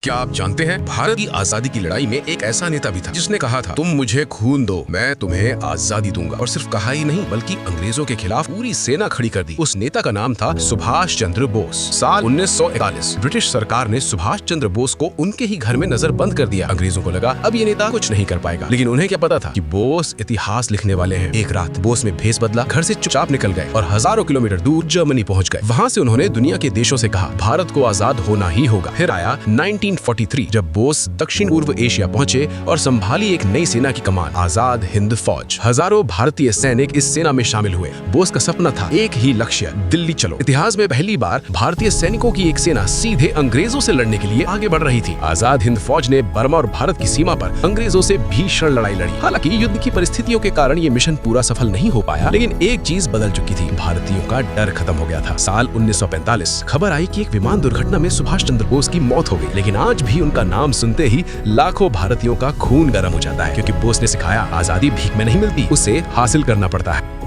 क्या आप जानते हैं भारत की आजादी की लड़ाई में एक ऐसा नेता भी था जिसने कहा था, तुम मुझे खून दो, मैं तुम्हें आजादी दूंगा। और सिर्फ कहा ही नहीं बल्कि अंग्रेजों के खिलाफ पूरी सेना खड़ी कर दी। उस नेता का नाम था सुभाष चंद्र बोस। साल 1941 ब्रिटिश सरकार ने सुभाष चंद्र बोस को उनके ही घर में नजर बंद कर दिया। अंग्रेजों को लगा अब ये नेता कुछ नहीं कर पाएगा, लेकिन उन्हें क्या पता था कि बोस इतिहास लिखने वाले हैं। एक रात बोस में भेस बदला, घर से चुपचाप निकल गए और हजारों किलोमीटर दूर जर्मनी पहुंच गए। वहां से उन्होंने दुनिया के देशों से कहा भारत को आजाद होना ही होगा। फिर आया 1943 जब बोस दक्षिण पूर्व एशिया पहुंचे और संभाली एक नई सेना की कमान, आजाद हिंद फौज। हजारों भारतीय सैनिक इस सेना में शामिल हुए। बोस का सपना था एक ही लक्ष्य, दिल्ली चलो। इतिहास में पहली बार भारतीय सैनिकों की एक सेना सीधे अंग्रेजों से लड़ने के लिए आगे बढ़ रही थी। आजाद हिंद फौज ने बर्मा और भारत की सीमा पर अंग्रेजों से भीषण लड़ाई लड़ी। हालांकि युद्ध की परिस्थितियों के कारण ये मिशन पूरा सफल नहीं हो पाया, लेकिन एक चीज बदल चुकी थी, भारतीयों का डर खत्म हो गया था। साल 1945 खबर आई कि एक विमान दुर्घटना में सुभाष चंद्र बोस की मौत हो गई, लेकिन आज भी उनका नाम सुनते ही लाखों भारतीयों का खून गर्म हो जाता है, क्योंकि बोस ने सिखाया आजादी भीख में नहीं मिलती, उसे हासिल करना पड़ता है।